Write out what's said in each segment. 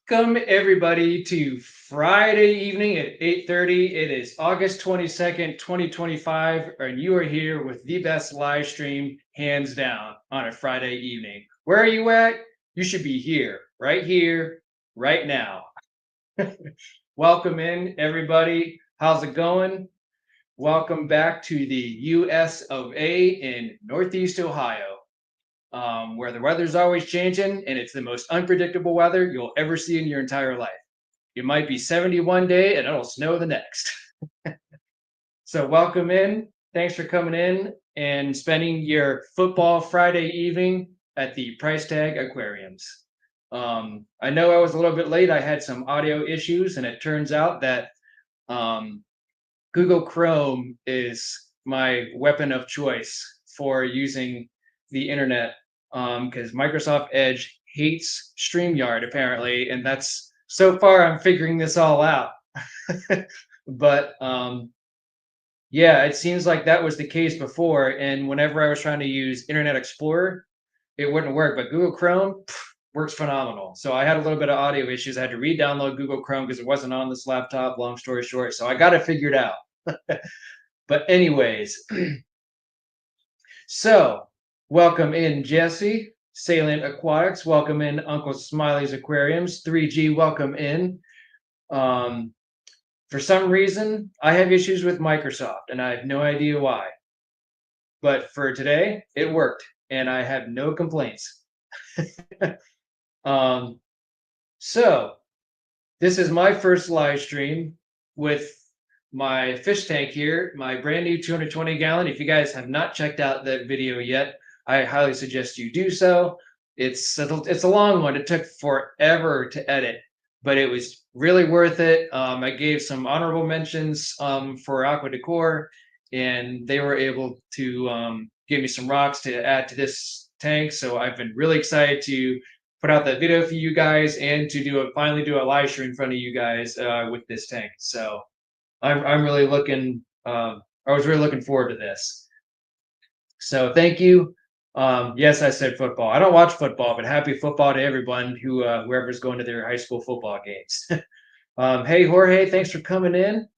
Welcome everybody to Friday evening at 8:30. It is August 22nd, 2025, and you are here with the best live stream hands down on a Friday evening. Where are you at? You should be here, right now. Welcome in everybody. How's it going? Welcome back to the US of A in Northeast Ohio, where the weather's always changing and it's the most unpredictable weather you'll ever see in your entire life. It might be 70 one day and it'll snow the next. So, welcome in. Thanks for coming in and spending your football Friday evening at the Price Tag Aquariums. I know I was a little bit late. I had some audio issues, and it turns out that um, Google Chrome is my weapon of choice for using the internet because Microsoft Edge hates StreamYard apparently, and that's so far I'm figuring this all out. But yeah, it seems like that was the case before, and whenever I was trying to use Internet Explorer, it wouldn't work. But Google Chrome works phenomenal. So I had a little bit of audio issues. I had to re-download Google Chrome because it wasn't on this laptop. Long story short, so I got it figured out. But anyways, so welcome in Jesse, Salient Aquatics. Welcome in Uncle Smiley's Aquariums. 3G, welcome in. For some reason, I have issues with Microsoft, and I have no idea why. But for today, it worked, and I have no complaints. So this is my first live stream with my fish tank here, my brand new 220 gallon. If you guys have not checked out that video yet, I highly suggest you do so. It's a long one. It took forever to edit, but it was really worth it. I gave some honorable mentions for Aqua Decor, and they were able to give me some rocks to add to this tank. So I've been really excited to put out that video for you guys and to finally do a live stream in front of you guys with this tank. So I'm really looking. I was really looking forward to this. So thank you. Yes, I said football. I don't watch football, but happy football to everyone whoever's going to their high school football games. Hey Jorge, thanks for coming in.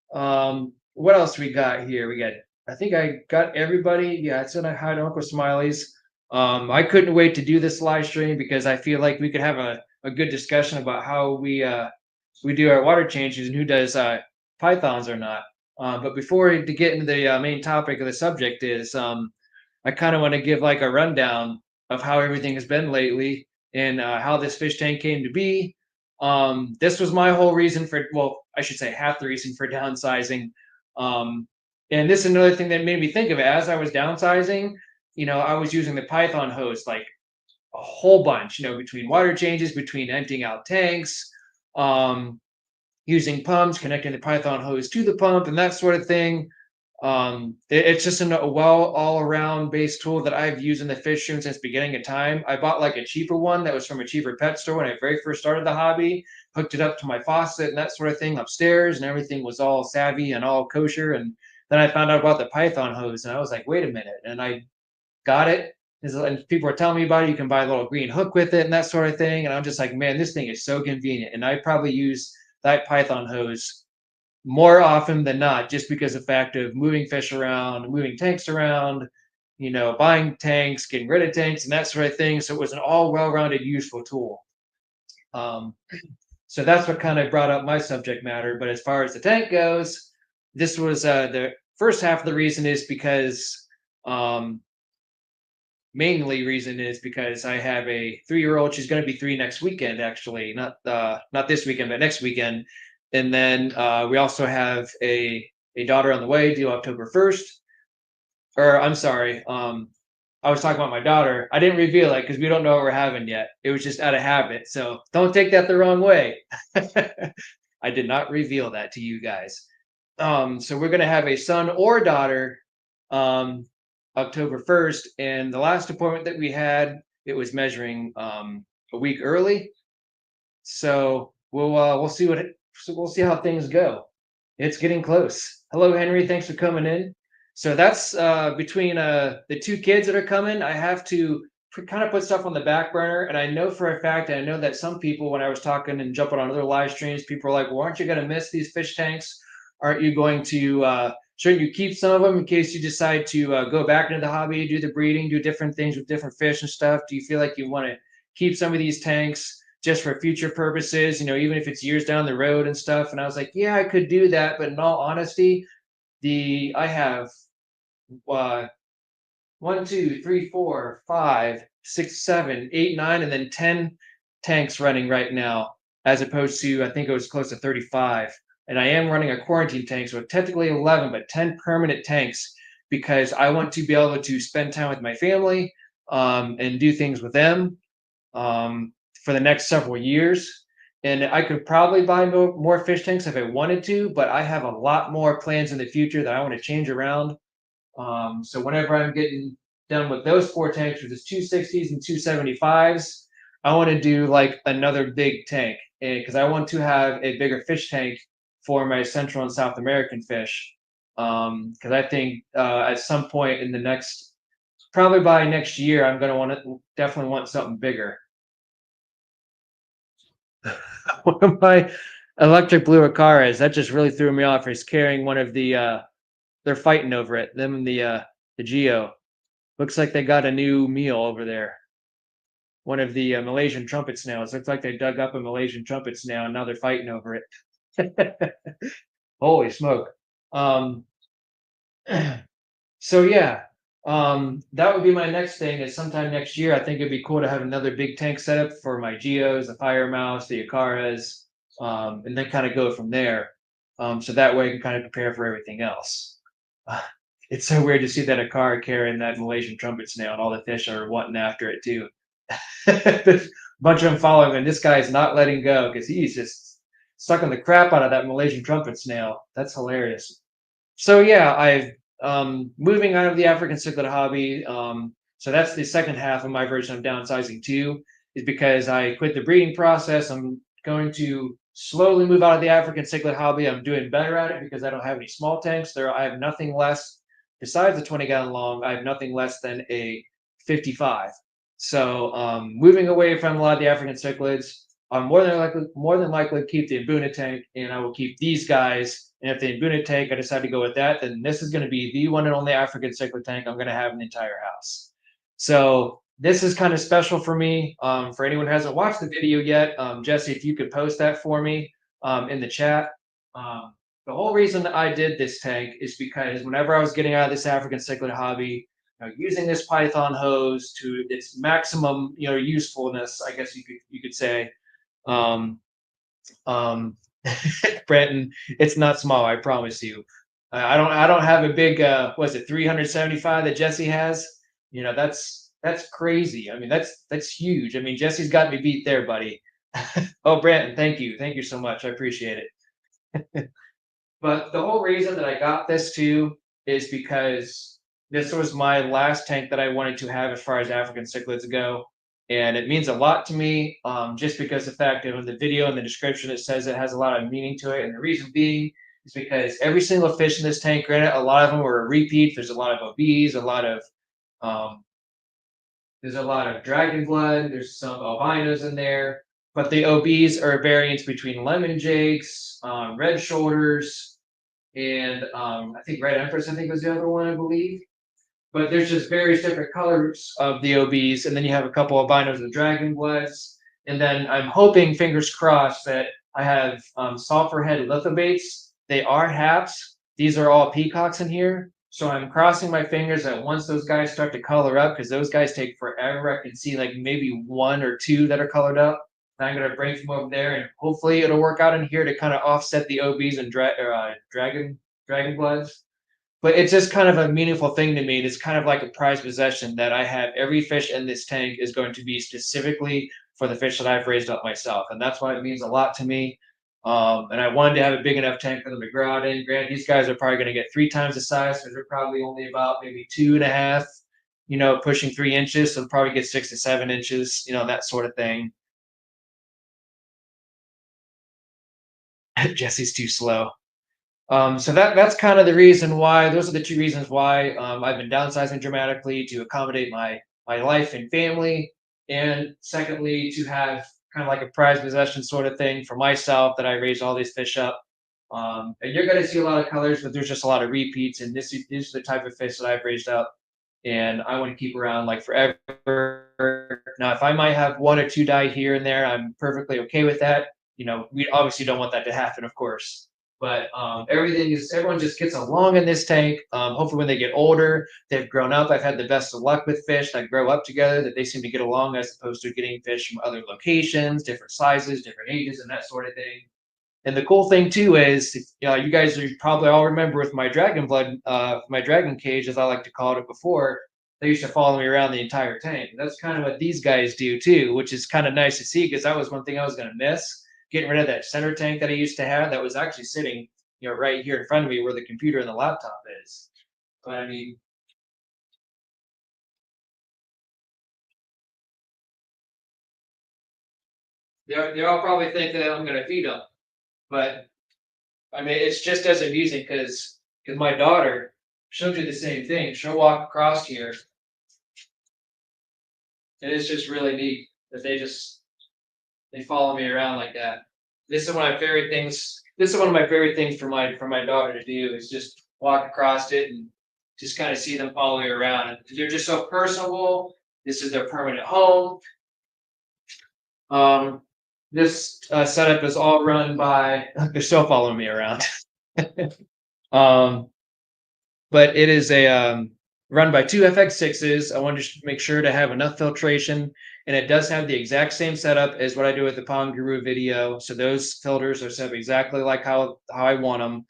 What else we got here? I think I got everybody. Yeah, I said hi to Uncle Smiley's. I couldn't wait to do this live stream because I feel like we could have a good discussion about how we do our water changes and who does pythons or not. But before to get into the main topic of the subject is I kind of want to give like a rundown of how everything has been lately and how this fish tank came to be. This was my whole reason for, well, I should say half the reason for downsizing. And this is another thing that made me think of it. As I was downsizing, I was using the Python hose like a whole bunch, between water changes, between emptying out tanks, using pumps, connecting the Python hose to the pump, and that sort of thing. It's just a all-around base tool that I've used in the fish room since beginning of time. I bought like a cheaper one that was from a cheaper pet store when I very first started the hobby, hooked it up to my faucet and that sort of thing upstairs, and everything was all savvy and all kosher. And then I found out about the Python hose, and I was like, wait a minute. And I got it. And people were telling me about it. You can buy a little green hook with it and that sort of thing. And I'm just like, man, this thing is so convenient. And I probably use that Python hose more often than not, just because of the fact of moving fish around, moving tanks around, buying tanks, getting rid of tanks, and that sort of thing. So it was an all well-rounded, useful tool. So that's what kind of brought up my subject matter. But as far as the tank goes, this was the first half of the reason is because mainly reason is because I have a 3-year-old. She's going to be 3 next weekend, actually, not this weekend, but next weekend. And then we also have a daughter on the way, due October 1st. Or I'm sorry, I was talking about my daughter. I didn't reveal it because we don't know what we're having yet. It was just out of habit. So don't take that the wrong way. I did not reveal that to you guys. So we're going to have a son or daughter October 1st. And the last appointment that we had, it was measuring a week early. So we'll see we'll see how things go. It's getting close. Hello, Henry. Thanks for coming in. So that's between the 2 kids that are coming. I have to kind of put stuff on the back burner. And I know for a fact, and I know that some people, when I was talking and jumping on other live streams, people are like, well, aren't you going to miss these fish tanks? Aren't you going to, shouldn't you keep some of them in case you decide to go back into the hobby, do the breeding, do different things with different fish and stuff? Do you feel like you want to keep some of these tanks just for future purposes, even if it's years down the road and stuff? And I was like, yeah, I could do that. But in all honesty, I have uh, 1, 2, 3, 4, 5, 6, 7, 8, 9, and then 10 tanks running right now, as opposed to I think it was close to 35. And I am running a quarantine tank, so technically 11, but 10 permanent tanks because I want to be able to spend time with my family and do things with them for the next several years. And I could probably buy more fish tanks if I wanted to, but I have a lot more plans in the future that I want to change around. So whenever I'm getting done with those 4 tanks, which is 260s and 275s, I want to do like another big tank because I want to have a bigger fish tank for my Central and South American fish. Because I think at some point in the next, probably by next year, I'm going to definitely want something bigger. One of my electric blue Acaras, that just really threw me off, is carrying one of the they're fighting over it. Them and the Geo. Looks like they got a new meal over there. One of the Malaysian trumpet snails. Looks like they dug up a Malaysian trumpet snail and now they're fighting over it. Holy smoke. Um, so yeah, that would be my next thing. Is sometime next year, I think it'd be cool to have another big tank setup for my Geos, the Fire Mouse, the Acaras, and then kind of go from there. So that way I can kind of prepare for everything else. It's so weird to see that Acara carrying that Malaysian trumpet snail and all the fish are wanting after it too. There's a bunch of them following him, and this guy is not letting go because he's just sucking the crap out of that Malaysian trumpet snail. That's hilarious. So yeah, I've moving out of the African cichlid hobby. So that's the second half of my version of downsizing too, is because I quit the breeding process. I'm going to slowly move out of the African cichlid hobby. I'm doing better at it because I don't have any small tanks. I have nothing less besides the 20-gallon long. I have nothing less than a 55. So moving away from a lot of the African cichlids, I'm more than likely to keep the Mbuna tank, and I will keep these guys. And if the Mbuna tank, I decide to go with that, then this is going to be the one and only African cichlid tank I'm going to have in the entire house. So this is kind of special for me. For anyone who hasn't watched the video yet, Jesse, if you could post that for me in the chat. The whole reason that I did this tank is because whenever I was getting out of this African cichlid hobby, using this Python hose to its maximum, usefulness, I guess you could say. Brenton, it's not small, I promise you. I don't have a big was it 375 that Jesse has? That's crazy. I mean, that's huge. I mean, Jesse's got me beat there, buddy. Oh, Brenton, thank you so much. I appreciate it. But the whole reason that I got this too is because this was my last tank that I wanted to have as far as African cichlids go. And it means a lot to me, just because the fact that in the video and the description it says it has a lot of meaning to it. And the reason being is because every single fish in this tank, granted, a lot of them were a repeat. There's a lot of OBs, there's a lot of dragon blood, there's some albinos in there, but the OBs are variants between lemon jakes, red shoulders, and I think red empress, I think was the other one, I believe. But there's just various different colors of the OBs, and then you have a couple albinos and dragon bloods. And then I'm hoping, fingers crossed, that I have sulfur head lithobates. They are haps. These are all peacocks in here. So I'm crossing my fingers that once those guys start to color up, because those guys take forever, I can see like maybe 1 or 2 that are colored up. And I'm going to bring from over there, and hopefully it'll work out in here to kind of offset the OBs and dragon bloods. But it's just kind of a meaningful thing to me. It's kind of like a prized possession that I have. Every fish in this tank is going to be specifically for the fish that I've raised up myself. And that's why it means a lot to me. And I wanted to have a big enough tank for them to grow out in. Granted, these guys are probably going to get 3 times the size because they're probably only about maybe 2.5, pushing 3 inches. So they'll probably get 6 to 7 inches, that sort of thing. Jesse's too slow. So that's kind of the reason why. Those are the 2 reasons why I've been downsizing dramatically to accommodate my my life and family, and secondly, to have kind of like a prized possession sort of thing for myself that I raised all these fish up. And you're going to see a lot of colors, but there's just a lot of repeats. And this is the type of fish that I've raised up, and I want to keep around like forever. Now, if I might have one or two die here and there, I'm perfectly okay with that. We obviously don't want that to happen, of course. But everyone just gets along in this tank. Hopefully, when they get older, they've grown up. I've had the best of luck with fish that grow up together, that they seem to get along as opposed to getting fish from other locations, different sizes, different ages, and that sort of thing. And the cool thing too is, you guys are probably all remember with my dragon blood, my dragon cage, as I like to call it before, they used to follow me around the entire tank. That's kind of what these guys do too, which is kind of nice to see because that was one thing I was going to miss, getting rid of that center tank that I used to have that was actually sitting, right here in front of me where the computer and the laptop is. But I mean, they all probably think that I'm going to feed them, but I mean, it's just as amusing because my daughter, she'll do the same thing. She'll walk across here, and it's just really neat that they follow me around like that. This is one of my favorite things. This is one of my favorite things for my daughter to do is just walk across it and just kind of see them follow me around. And they're just so personable. This is their permanent home. Um, this setup is all run by. They're still following me around. um, but it is a run by two FX6s. I wanted to make sure to have enough filtration, and it does have the exact same setup as what I do with the Pond Guru video. So those filters are set up exactly like how I want them.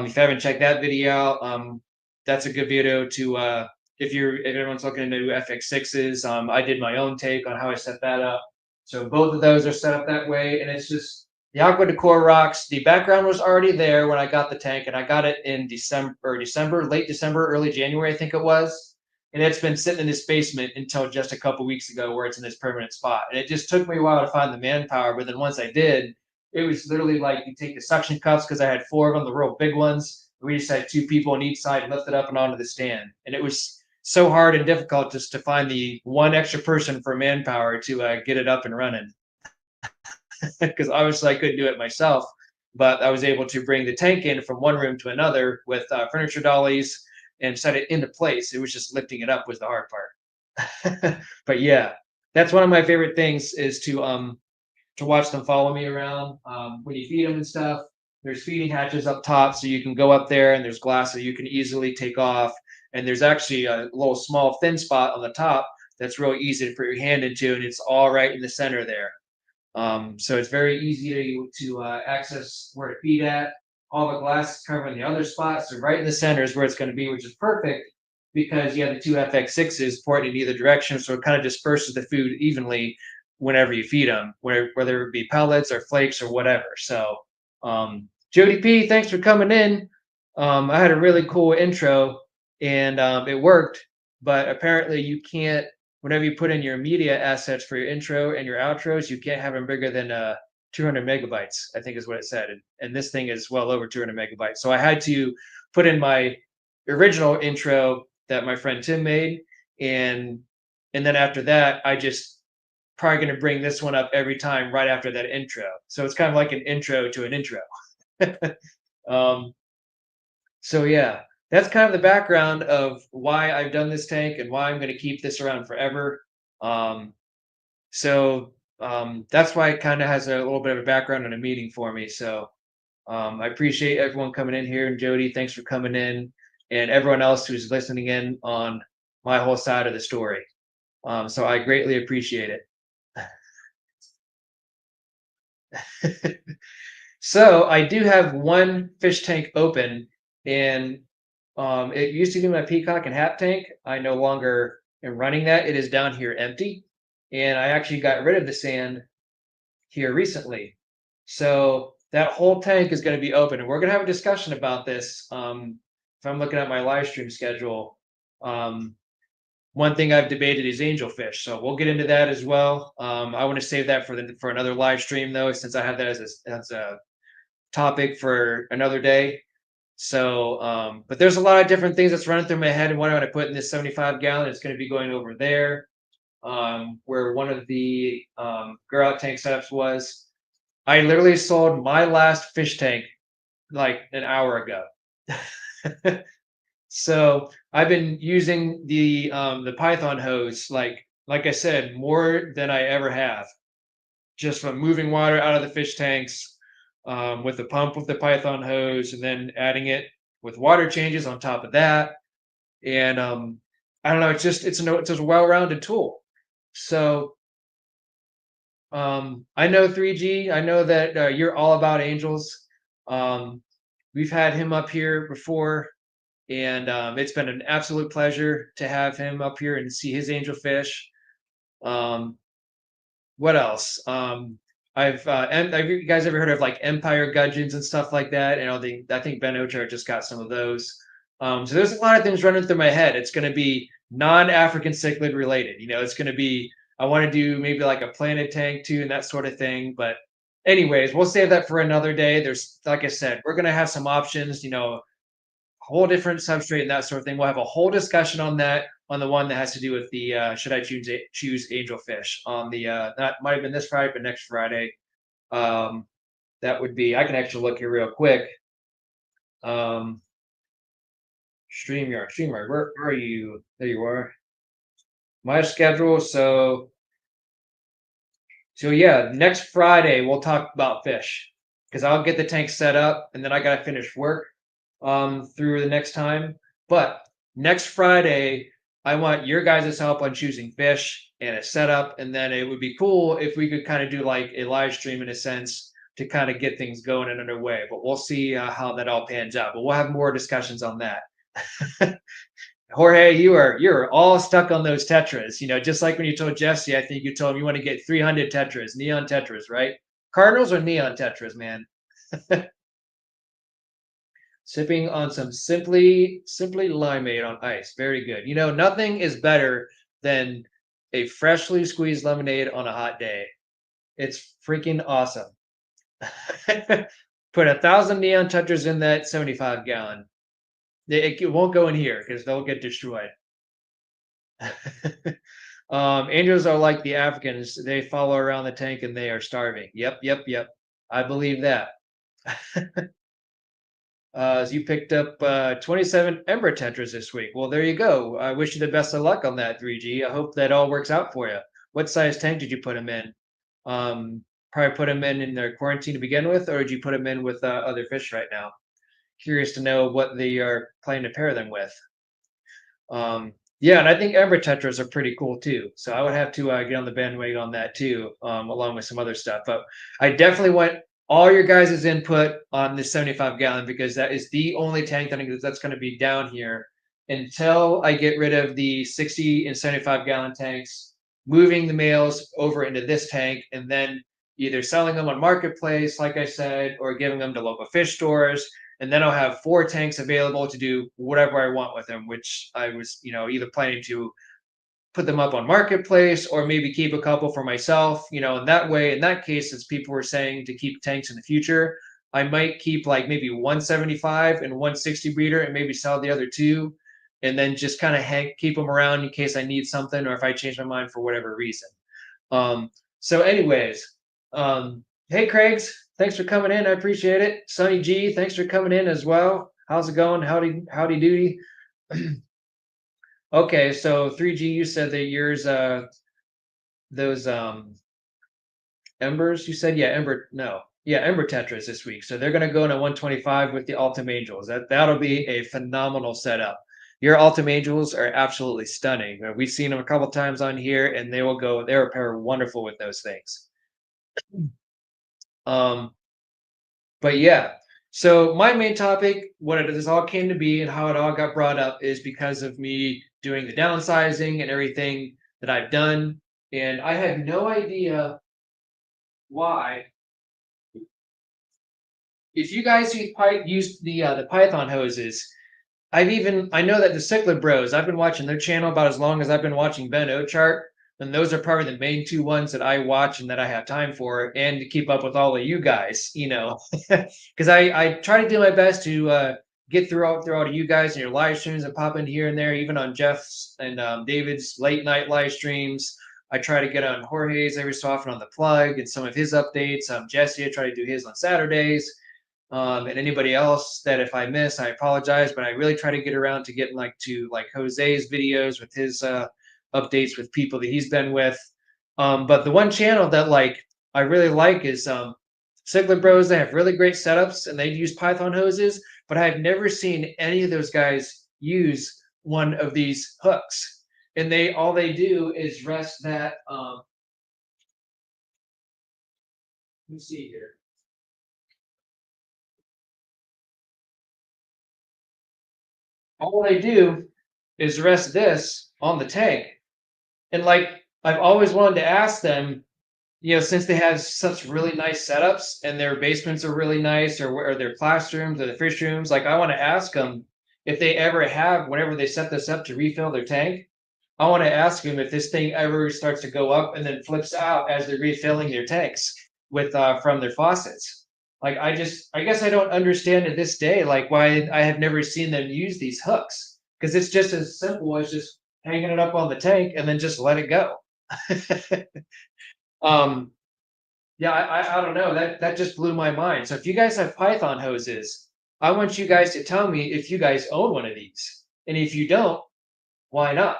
If you haven't checked that video out, that's a good video to if everyone's looking into FX6s. I did my own take on how I set that up. So both of those are set up that way, and it's just the Aqua Decor rocks. The background was already there when I got the tank, and I got it in late December, early January, I think it was. And it's been sitting in this basement until just a couple weeks ago, where it's in this permanent spot. And it just took me a while to find the manpower, but then once I did, it was literally like you take the suction cups because I had four of them, the real big ones. We just had two people on each side lift it up and onto the stand, and it was so hard and difficult just to find the one extra person for manpower to get it up and running because obviously I couldn't do it myself. But I was able to bring the tank in from one room to another with furniture dollies and set it into place. It was just lifting it up was the hard part. But yeah, that's one of my favorite things is to watch them follow me around when you feed them and stuff. There's feeding hatches up top, so you can go up there, and there's glass that you can easily take off. And there's actually a little small thin spot on the top that's real easy to put your hand into, and it's all right in the center there. So it's very easy to access where to feed at. All the glass is covering the other spots, so right in the center is where it's going to be, which is perfect because you have the two FX6s pointing in either direction, so it kind of disperses the food evenly whenever you feed them, whether it be pellets or flakes or whatever. So, Jody P, thanks for coming in. I had a really cool intro, and it worked, but apparently you can't whenever you put in your media assets for your intro and your outros, you can't have them bigger than 200 megabytes, I think is what it said. And this thing is well over 200 megabytes. So I had to put in my original intro that my friend Tim made. And then after that, I just probably going to bring this one up every time right after that intro. So it's kind of like an intro to an intro. um, so yeah, that's kind of the background of why I've done this tank and why I'm going to keep this around forever. Um, that's why it kind of has a little bit of a background and a meaning for me. So I appreciate everyone coming in here. And Jody, thanks for coming in, and everyone else who's listening in on my whole side of the story. So I greatly appreciate it. So I do have one fish tank open, and it used to be my peacock and hat tank. I no longer am running that. It is down here empty, and I actually got rid of the sand here recently. So that whole tank is going to be open, and we're going to have a discussion about this. If I'm looking at my live stream schedule, one thing I've debated is angelfish, so we'll get into that as well. I want to save that for another live stream though, since I have that as a topic for another day. So, but there's a lot of different things that's running through my head and what I'm going to put in this 75 gallon. It's going to be going over there, where one of the grow out tank setups was. I literally sold my last fish tank like an hour ago. So I've been using the Python hose like I said, more than I ever have, just from moving water out of the fish tanks, with the pump with the Python hose, and then adding it with water changes on top of that. And I don't know, it's just a well-rounded tool. So I know 3G. I know that you're all about angels. Um, we've had him up here before, and it's been an absolute pleasure to have him up here and see his angelfish. Um, what else? Have you guys ever heard of like Empire gudgeons and stuff like that? And I think Ben Ochart just got some of those. So there's a lot of things running through my head. It's going to be non-African cichlid related. It's going to be I want to do maybe like a planted tank too and that sort of thing. But anyways, we'll save that for another day. There's like I said, we're going to have some options. Whole different substrate and that sort of thing. We'll have a whole discussion on that on the one that has to do with the should I choose angelfish on the that might have been this Friday, but next Friday. Um, that would be I can actually look here real quick. Um, StreamYard, where are you? There you are. My schedule. So yeah, next Friday we'll talk about fish because I'll get the tank set up and then I gotta finish work through the next time. But next Friday, I want your guys' help on choosing fish and a setup, and then it would be cool if we could kind of do like a live stream in a sense to kind of get things going and underway. But we'll see how that all pans out. But we'll have more discussions on that. Jorge, you're all stuck on those tetras. Just like when you told Jesse, I think you told him you want to get 300 tetras, neon tetras, right? Cardinals or neon tetras, man. Sipping on some simply limeade on ice. Very good. Nothing is better than a freshly squeezed lemonade on a hot day. It's freaking awesome. Put 1,000 neon tetras in that 75 gallon. It won't go in here because they'll get destroyed. Angels are like the Africans. They follow around the tank and they are starving. Yep. I believe that. So you picked up 27 Ember Tetras this week. Well, there you go. I wish you the best of luck on that 3G. I hope that all works out for you. What size tank did you put them in? Probably put them in their quarantine to begin with, or did you put them in with other fish right now? Curious to know what they are planning to pair them with. Yeah, and I think Ember Tetras are pretty cool too. So I would have to get on the bandwagon on that too, along with some other stuff. But I definitely want all your guys' input on this 75 gallon because that is the only tank that's going to be down here until I get rid of the 60 and 75 gallon tanks, moving the males over into this tank, and then either selling them on marketplace, like I said, or giving them to local fish stores. And then I'll have 4 tanks available to do whatever I want with them, which I was, either planning to put them up on marketplace or maybe keep a couple for myself, in that case, as people were saying to keep tanks in the future, I might keep like maybe 175 and 160 breeder and maybe sell the other 2 and then just kind of keep them around in case I need something or if I change my mind for whatever reason. So anyways, hey Craigs, thanks for coming in. I appreciate it. Sonny G, thanks for coming in as well. How's it going? Howdy doody. Okay, so 3G, you said that yours, those Embers, you said, yeah, Ember Tetras this week. So they're gonna go in a 125 with the Ultim Angels. That'll be a phenomenal setup. Your Ultim Angels are absolutely stunning. We've seen them a couple times on here, and they'll pair wonderful with those things. But yeah, so my main topic, what this all came to be and how it all got brought up is because of me doing the downsizing and everything that I've done. And I had no idea why. If you guys use the Python hoses, I know that the Cichlid Bros, I've been watching their channel about as long as I've been watching Ben Ochart. And those are probably the main 2 ones that I watch and that I have time for, and to keep up with all of you guys, because I try to do my best to get through all of you guys and your live streams and pop in here and there, even on Jeff's and David's late night live streams. I try to get on Jorge's every so often on the plug and some of his updates. Jesse, I try to do his on Saturdays. And anybody else that if I miss, I apologize, but I really try to get around to getting like Jose's videos with his updates with people that he's been with. But the one channel that like I really like is Sigler Bros. They have really great setups and they use Python hoses, but I've never seen any of those guys use one of these hooks. And they all they do is rest that. Let me see here. All they do is rest this on the tank. And like I've always wanted to ask them, since they have such really nice setups and their basements are really nice, or their classrooms or the fish rooms, like I want to ask them if they ever have, whenever they set this up to refill their tank, I want to ask them if this thing ever starts to go up and then flips out as they're refilling their tanks with from their faucets. Like I guess I don't understand to this day like why I have never seen them use these hooks, because it's just as simple as just hanging it up on the tank and then just let it go. um yeah, I don't know, that just blew my mind. So if you guys have Python hoses, I want you guys to tell me if you guys own one of these, and if you don't, why not?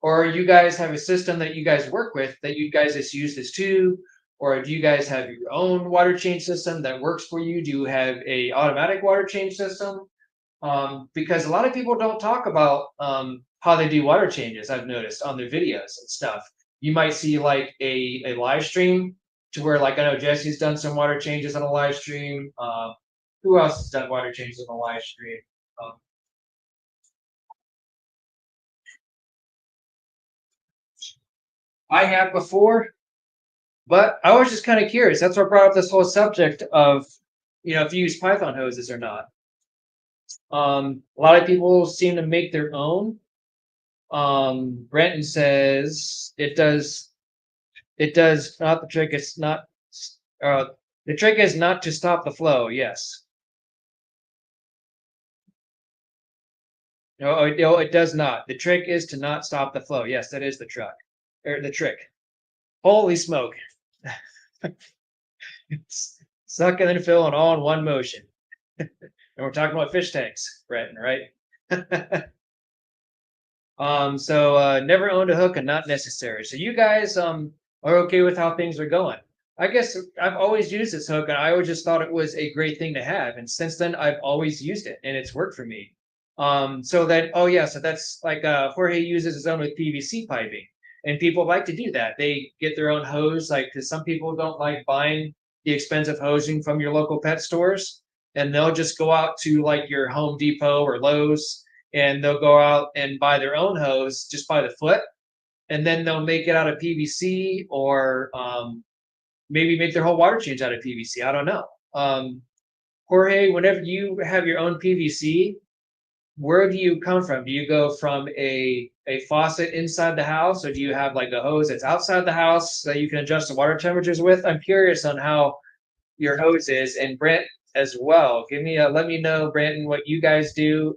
Or you guys have a system that you guys work with that you guys just use this too? Or do you guys have your own water change system that works for you? Do you have a automatic water change system? Because a lot of people don't talk about how they do water changes. I've noticed on their videos and stuff. You might see like a live stream to where like I know Jesse's done some water changes on a live stream. Who else has done water changes on a live stream? Um, I have before, but I was just kind of curious. That's what brought up this whole subject of, if you use Python hoses or not. A lot of people seem to make their own. Brenton says it does not the trick. It's not the trick is not to stop the flow. Yes. No, it does not. The trick is to not stop the flow. Yes, that is the truck or the trick. Holy smoke. Suck and then fill and all in one motion. And we're talking about fish tanks, Brenton, right? So never owned a hook and not necessary. So you guys are okay with how things are going. I guess I've always used this hook and I always just thought it was a great thing to have. And since then I've always used it and it's worked for me. So that oh yeah, so that's like Jorge uses his own with PVC piping. And people like to do that. They get their own hose, like because some people don't like buying the expensive hosing from your local pet stores. And they'll just go out to like your Home Depot or Lowe's and they'll go out and buy their own hose just by the foot, and then they'll make it out of PVC or maybe make their whole water change out of PVC. I don't know. Jorge, whenever you have your own PVC, where do you come from? Do you go from a faucet inside the house, or do you have like a hose that's outside the house that you can adjust the water temperatures with? I'm curious on how your hose is, and Brent as well. Let me know, Brandon, what you guys do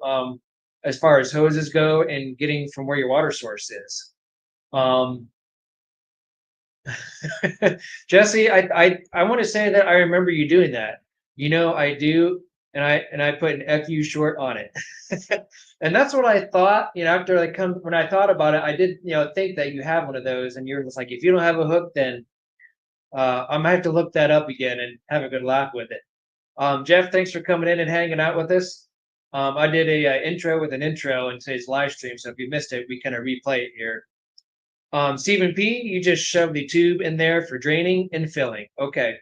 as far as hoses go and getting from where your water source is. Um, Jesse, I want to say that I remember you doing that. I do, and I put an FU short on it, and that's what I thought. After when I thought about it, I did think that you have one of those, and you're just like, if you don't have a hook, then I might have to look that up again and have a good laugh with it. Jeff, thanks for coming in and hanging out with us. I did a intro with an intro in today's live stream, so if you missed it, we kind of replay it here. Stephen P, you just shoved the tube in there for draining and filling. Okay,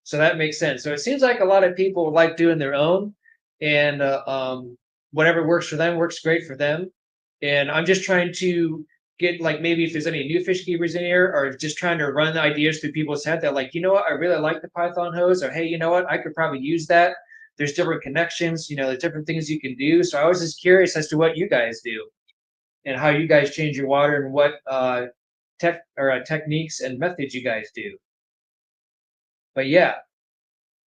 so that makes sense. So it seems like a lot of people like doing their own, and whatever works for them works great for them. And I'm just trying to get like maybe if there's any new fish keepers in here, or just trying to run ideas through people's head that like, I really like the Python hose, or hey, you know what, I could probably use that. There's different connections, there's different things you can do. So I was just curious as to what you guys do and how you guys change your water and what techniques and methods you guys do. But yeah,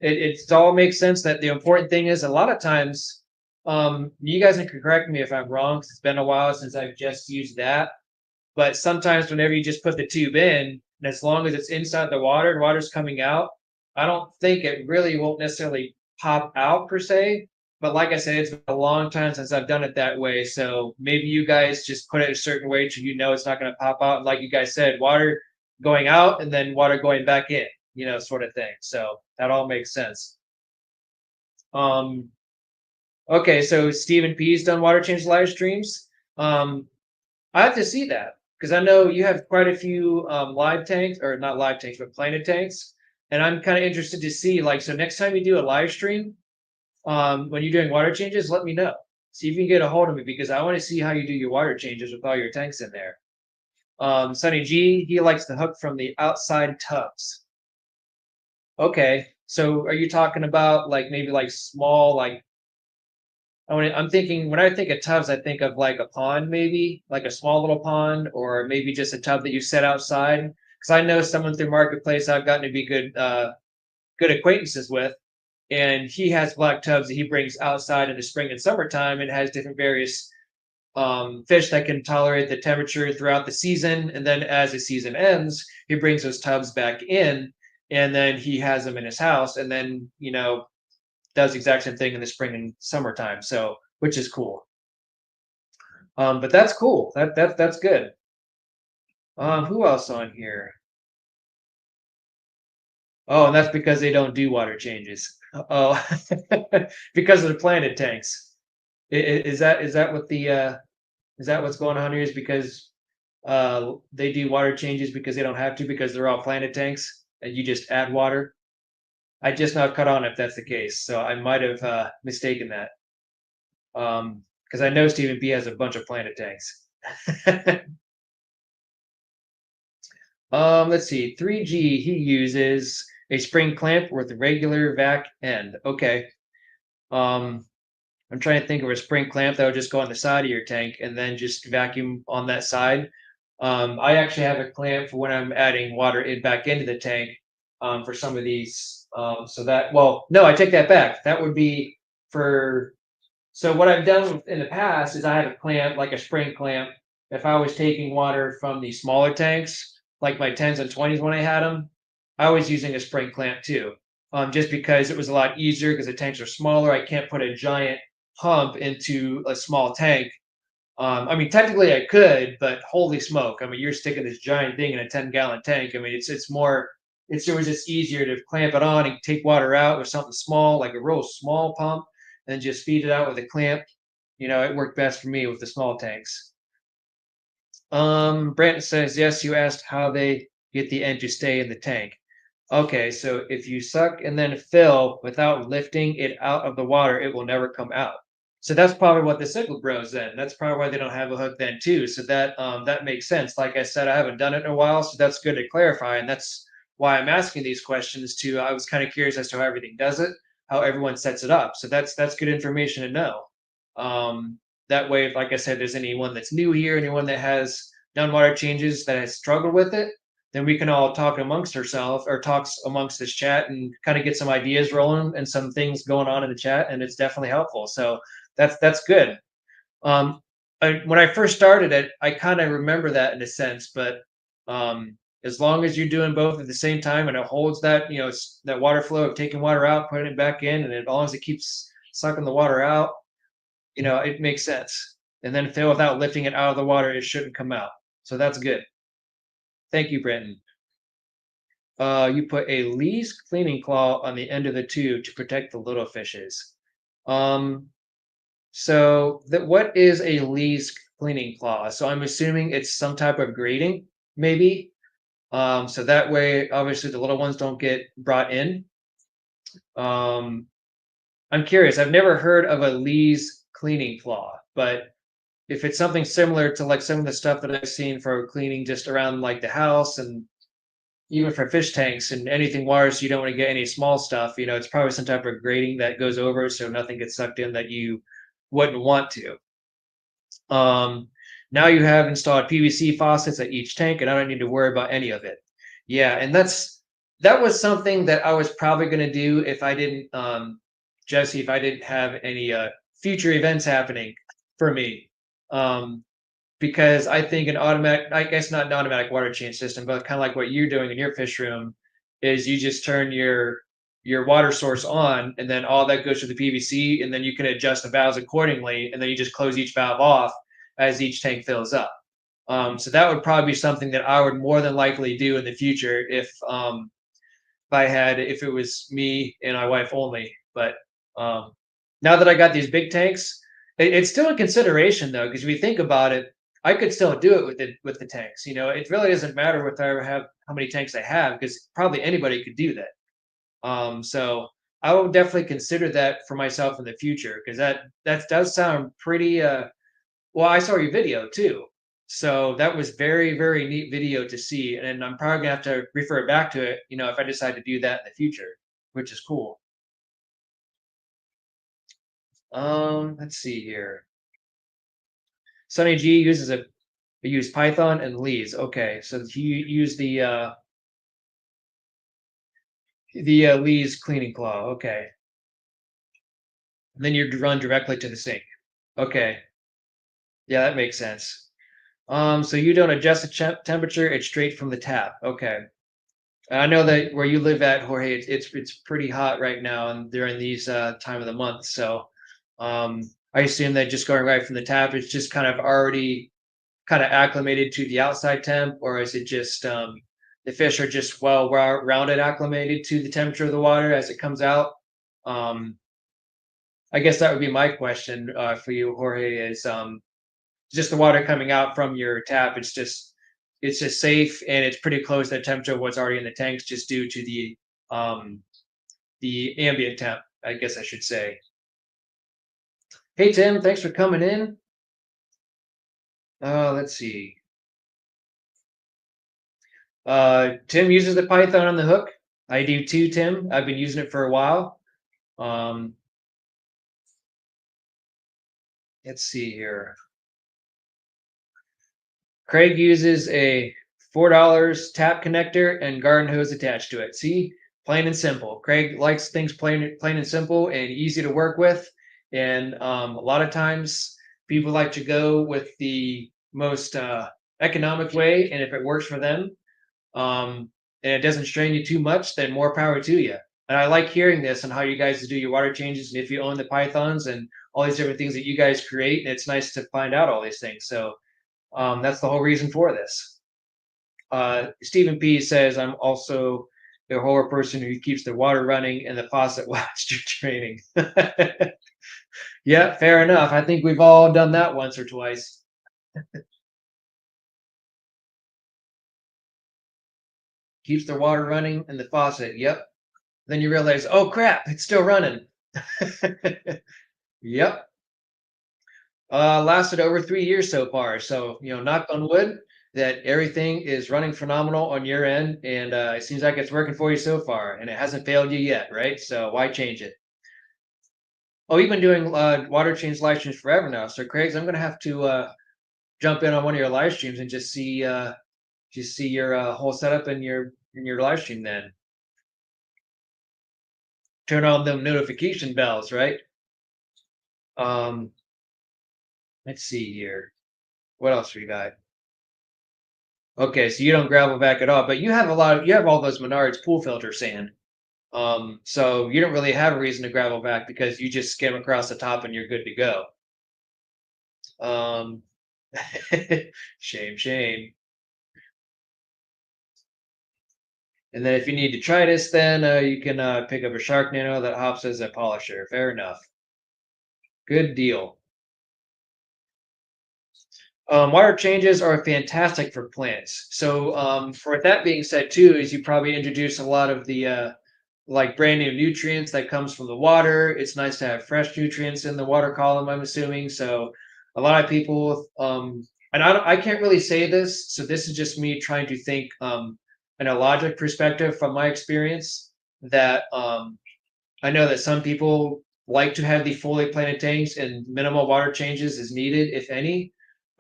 It all makes sense. That the important thing is a lot of times, you guys can correct me if I'm wrong, 'cause it's been a while since I've just used that. But sometimes whenever you just put the tube in, and as long as it's inside the water and water's coming out, I don't think it really won't necessarily pop out per se. But like I said, it's been a long time since I've done it that way. So maybe you guys just put it a certain way so you know it's not going to pop out. Like you guys said, water going out and then water going back in, sort of thing. So that all makes sense. Um, okay, so Stephen P's done water change live streams. I have to see that because I know you have quite a few live tanks, or not live tanks, but planted tanks. And I'm kind of interested to see, like, so next time you do a live stream, when you're doing water changes, let me know. See if you can get a hold of me because I want to see how you do your water changes with all your tanks in there. Sonny G, he likes the hook from the outside tubs. Okay, so are you talking about like maybe like small, like I'm thinking when I think of tubs, I think of like a pond, maybe like a small little pond, or maybe just a tub that you set outside. Because I know someone through Marketplace I've gotten to be good acquaintances with, and he has black tubs that he brings outside in the spring and summertime, and has different various fish that can tolerate the temperature throughout the season. And then as the season ends, he brings those tubs back in, and then he has them in his house, and then does the exact same thing in the spring and summertime. So which is cool. But that's cool. That's good. Who else on here? Oh, and that's because they don't do water changes. Oh, because of the planted tanks. Is that what the is that what's going on here? Is because they do water changes because they don't have to because they're all planted tanks and you just add water. I just now cut on if that's the case, so I might have mistaken that. Because I know Stephen P has a bunch of planted tanks. Let's see. 3G, he uses a spring clamp with a regular vac end. Okay. Um, I'm trying to think of a spring clamp that would just go on the side of your tank and then just vacuum on that side. I actually have a clamp for when I'm adding water back into the tank for some of these. Well, no, I take that back. That would be for. So what I've done in the past is I have a clamp, like a spring clamp. If I was taking water from the smaller tanks, like my 10s and 20s when I had them, I was using a spring clamp too. Just because it was a lot easier because the tanks are smaller. I can't put a giant pump into a small tank. I mean, technically I could, but holy smoke! I mean, you're sticking this giant thing in a 10-gallon tank. I mean, it was just easier to clamp it on and take water out with something small, like a real small pump, and just feed it out with a clamp. It worked best for me with the small tanks. Brandon says, yes, you asked how they get the end to stay in the tank. Okay, so if you suck and then fill without lifting it out of the water, it will never come out. So that's probably what the cycle grows then. That's probably why they don't have a hook then too. So that makes sense. Like I said, I haven't done it in a while, so that's good to clarify. And that's why I'm asking these questions too. I was kind of curious as to how everything does it, how everyone sets it up. So that's good information to know. That way, if like I said, there's anyone that's new here, anyone that has done water changes that has struggled with it, then we can all talk amongst ourselves or talks amongst this chat and kind of get some ideas rolling and some things going on in the chat, and it's definitely helpful. So that's good. When I first started it, I kind of remember that in a sense, but as long as you're doing both at the same time and it holds that that water flow of taking water out, putting it back in, and as long as it keeps sucking the water out, it makes sense. And then fill without lifting it out of the water, it shouldn't come out. So that's good. Thank you, Brenton. You put a Lee's cleaning claw on the end of the tube to protect the little fishes. So what is a Lee's cleaning claw? So I'm assuming it's some type of grating, maybe. So that way, obviously, the little ones don't get brought in. I'm curious. I've never heard of a Lee's cleaning claw, but if it's something similar to like some of the stuff that I've seen for cleaning just around like the house and even for fish tanks and anything water, so you don't want to get any small stuff, it's probably some type of grating that goes over so nothing gets sucked in that you wouldn't want to. Now you have installed PVC faucets at each tank, and I don't need to worry about any of it. Yeah, and that's that was something that I was probably going to do if I didn't, Jesse, if I didn't have any future events happening for me. Um, because I think an automatic, I guess not an automatic water change system, but kind of like what you're doing in your fish room, is you just turn your water source on, and then all that goes to the PVC, and then you can adjust the valves accordingly, and then you just close each valve off as each tank fills up. So that would probably be something that I would more than likely do in the future if it was me and my wife only. But um, now that I got these big tanks, it's still a consideration though, because if you think about it, I could still do it with the tanks. You know, it really doesn't matter what I have, how many tanks I have, because probably anybody could do that. So I will definitely consider that for myself in the future, because that does sound pretty. Well, I saw your video too, so that was very very neat video to see, and I'm probably gonna have to refer back to it. You know, if I decide to do that in the future, which is cool. Let's see here. Sunny G uses a use Python and Lees. Okay, so he used the Lees cleaning claw. Okay, and then you run directly to the sink. Okay, yeah, that makes sense. So you don't adjust the temperature; it's straight from the tap. Okay, and I know that where you live at, Jorge, it's pretty hot right now, and during these time of the month. So, I assume that just going right from the tap is just kind of already kind of acclimated to the outside temp, or is it just the fish are just well rounded acclimated to the temperature of the water as it comes out? Um, I guess that would be my question for you, Jorge. Is just the water coming out from your tap? It's just safe and it's pretty close to the temperature of what's already in the tanks, just due to um, the ambient temp, I guess I should say. Hey Tim, thanks for coming in. Let's see. Tim uses the Python on the hook. I do too, Tim. I've been using it for a while. Um, let's see here. Craig uses a $4 tap connector and garden hose attached to it. See, plain and simple. Craig likes things plain and simple and easy to work with. And a lot of times people like to go with the most economic way, and if it works for them, and it doesn't strain you too much, then more power to you. And I like hearing this and how you guys do your water changes, and if you own the pythons and all these different things that you guys create, and it's nice to find out all these things. So that's the whole reason for this. Stephen P says, I'm also a horror person who keeps the water running and the faucet whilst you're training. Yeah, fair enough. I think we've all done that once or twice. Keeps the water running and the faucet. Yep. Then you realize, oh crap, it's still running. Yep. Lasted over 3 years so far. So, knock on wood that everything is running phenomenal on your end, and it seems like it's working for you so far, and it hasn't failed you yet, right? So why change it? Oh, you've been doing water change live streams forever now. So, Craig's, I'm gonna have to jump in on one of your live streams and just see your whole setup in your live stream. Then turn on them notification bells, right? Um, let's see here. What else we got? Okay, so you don't gravel back at all, but you have all those Menards pool filter sand. So you don't really have a reason to gravel back because you just skim across the top and you're good to go. Um, shame, shame. And then if you need detritus, then you can pick up a Shark Nano that hops as a polisher. Fair enough. Good deal. Water changes are fantastic for plants. So, for that being said, too, is you probably introduce a lot of the like brand new nutrients that comes from the water. It's nice to have fresh nutrients in the water column, I'm assuming. So, a lot of people, and I can't really say this, so this is just me trying to think in a logic perspective from my experience. That I know that some people like to have the fully planted tanks and minimal water changes is needed, if any.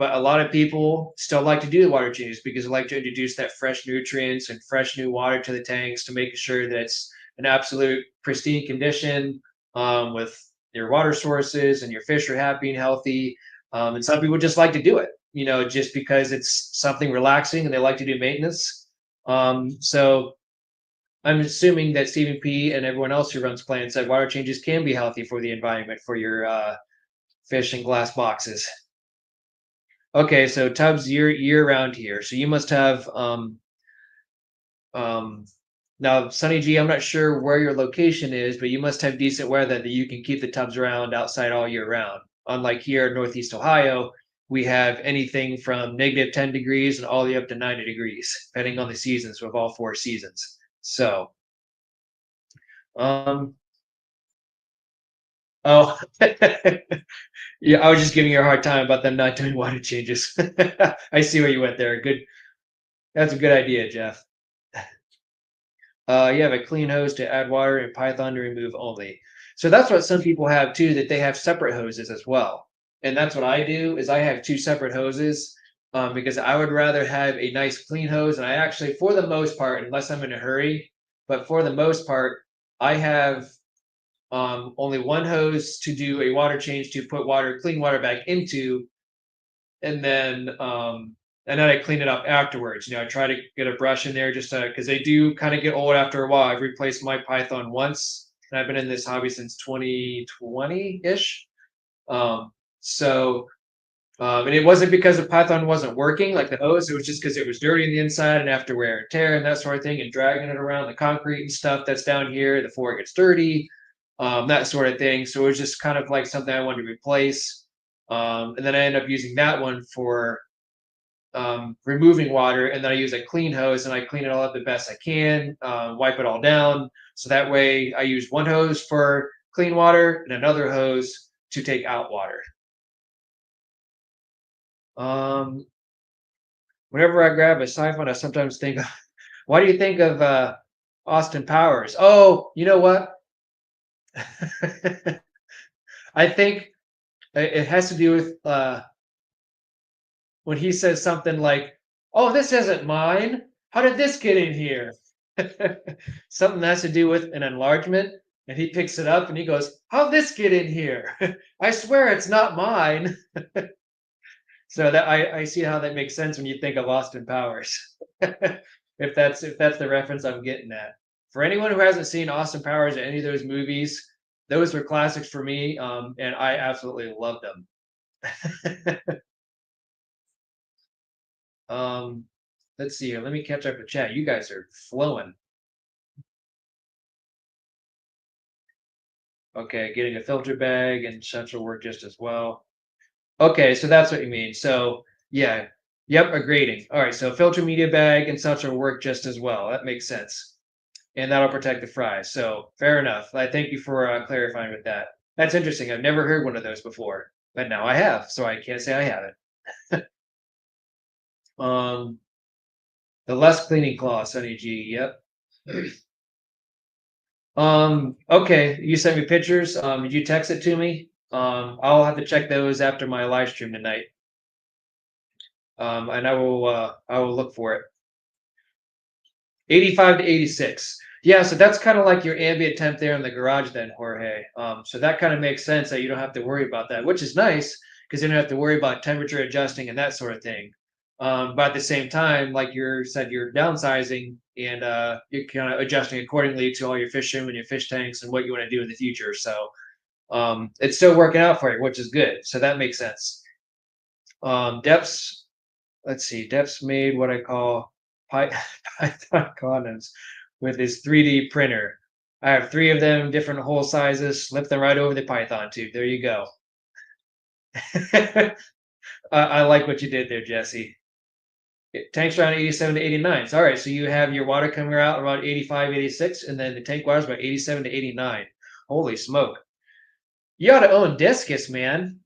but a lot of people still like to do the water changes because they like to introduce that fresh nutrients and fresh new water to the tanks to make sure that it's an absolute pristine condition, with your water sources and your fish are happy and healthy. And some people just like to do it, just because it's something relaxing and they like to do maintenance. So I'm assuming that Stephen P and everyone else who runs plants said water changes can be healthy for the environment for your fish in glass boxes. Okay, so tubs year round here. So you must have um now Sunny G, I'm not sure where your location is, but you must have decent weather that you can keep the tubs around outside all year round. Unlike here in Northeast Ohio, we have anything from -10 degrees and all the way up to 90 degrees, depending on the seasons with all 4 seasons. So um oh yeah, I was just giving you a hard time about them not doing water changes. I see where you went there. Good. That's a good idea, Jeff. You have a clean hose to add water and Python to remove only. So that's what some people have too, that they have separate hoses as well. And that's what I do is I have two separate hoses, because I would rather have a nice clean hose. And I actually, for the most part, unless I'm in a hurry, but for the most part, I have only one hose to do a water change to put clean water back into, and then I clean it up afterwards. I try to get a brush in there just because they do kind of get old after a while. I've replaced my Python once, and I've been in this hobby since 2020 ish. So and it wasn't because the Python wasn't working like the hose. It was just because it was dirty on the inside and after wear and tear and that sort of thing, and dragging it around the concrete and stuff that's down here before it gets dirty, that sort of thing. So it was just kind of like something I wanted to replace. And then I ended up using that one for removing water, and then I use a clean hose and I clean it all up the best I can, wipe it all down. So that way I use one hose for clean water and another hose to take out water. Um, Whenever I grab a siphon, I sometimes think, why do you think of Austin Powers? Oh, you know what? I think it has to do with when he says something like, "Oh, this isn't mine. How did this get in here?" Something that has to do with an enlargement, and he picks it up and he goes, "How'd this get in here? I swear it's not mine." So that I see how that makes sense when you think of Austin Powers. If that's the reference I'm getting at. For anyone who hasn't seen Austin Powers or any of those movies, those were classics for me, and I absolutely loved them. Um, let's see here. Let me catch up with chat. You guys are flowing. Okay, getting a filter bag and such will work just as well. Okay, so that's what you mean. So yeah, yep, a grading. All right, so filter media bag and such will work just as well. That makes sense, and that'll protect the fries. So fair enough. I thank you for clarifying with that. That's interesting. I've never heard one of those before, but now I have, so I can't say I haven't. um, the less cleaning cloth, Sunny G. Yep. Okay, you sent me pictures. Did you text it to me? I'll have to check those after my live stream tonight. And I will look for it. 85 to 86. Yeah, so that's kind of like your ambient temp there in the garage then, Jorge. So that kind of makes sense that you don't have to worry about that, which is nice because you don't have to worry about temperature adjusting and that sort of thing. But at the same time, like you said, you're downsizing and you're kind of adjusting accordingly to all your fish room and your fish tanks and what you want to do in the future. So it's still working out for you, which is good. So that makes sense. Depths, let's see, Depths made what I call Python condoms with his 3D printer. I have 3 of them, different hole sizes, slip them right over the Python tube. There you go. I like what you did there, Jesse. Tank's around 87 to 89. So, all right, so you have your water coming out around 85, 86, and then the tank water is about 87 to 89. Holy smoke. You ought to own Discus, man.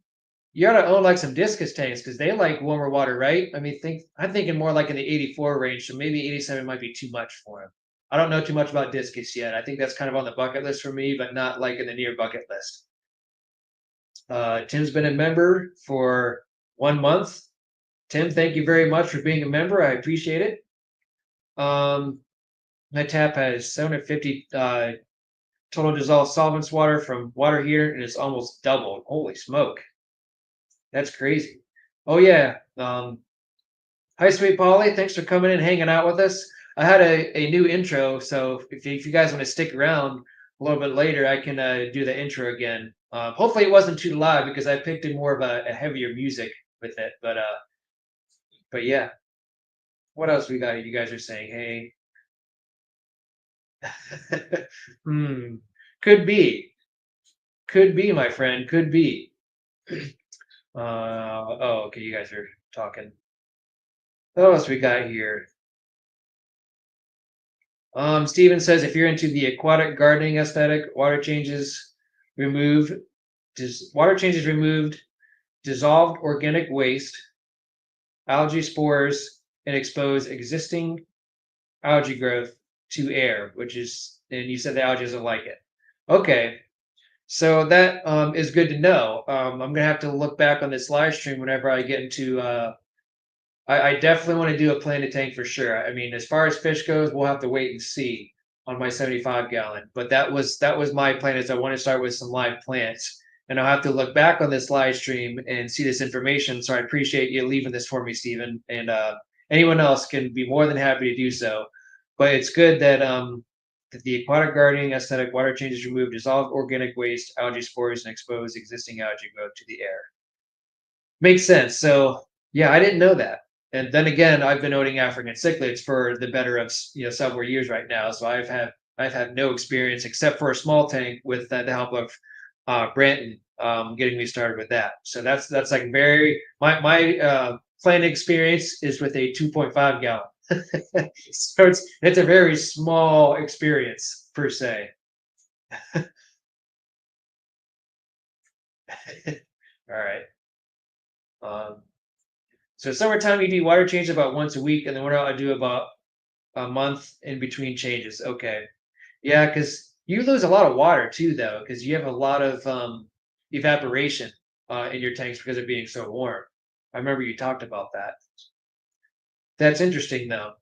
You ought to own like some Discus tanks because they like warmer water, right? I mean, I'm thinking more like in the 84 range, so maybe 87 might be too much for him. I don't know too much about Discus yet. I think that's kind of on the bucket list for me, but not like in the near bucket list. Tim's been a member for 1 month. Tim, thank you very much for being a member. I appreciate it. Um, my tap has 750 total dissolved solvents water from water heater, and it's almost doubled. Holy smoke, that's crazy. Oh yeah. Hi, Sweet Polly. Thanks for coming in, hanging out with us. I had a new intro, so if you guys want to stick around a little bit later, I can do the intro again. Hopefully, it wasn't too loud because I picked in more of a heavier music with it. But yeah, what else we got? You guys are saying, hey, hmm, could be, my friend, could be. Oh, okay, you guys are talking. What else we got here? Steven says if you're into the aquatic gardening aesthetic, removed, water changes removed dissolved organic waste, algae spores, and expose existing algae growth to air, which is, and you said the algae doesn't like it. Okay, so that is good to know. I'm gonna have to look back on this live stream whenever I get into. I definitely want to do a planted tank for sure. I mean, as far as fish goes, we'll have to wait and see on my 75 gallon. But that was my plan. Is I want to start with some live plants, and I'll have to look back on this live stream and see this information. So I appreciate you leaving this for me, Stephen, and anyone else can be more than happy to do so. But it's good that the aquatic gardening aesthetic water changes remove dissolved organic waste, algae spores, and expose existing algae growth to the air. Makes sense. So yeah, I didn't know that. And then again, I've been owning African cichlids for the better of several years right now. So I've had no experience except for a small tank with the help of Branton getting me started with that. So that's like very my planting experience is with a 2.5 gallon. So it's a very small experience per se. All right. Um, so summertime you do water change about once a week, and then winter I do about a month in between changes. Okay. Yeah, because you lose a lot of water too, though, because you have a lot of evaporation in your tanks because of being so warm. I remember you talked about that. That's interesting, though.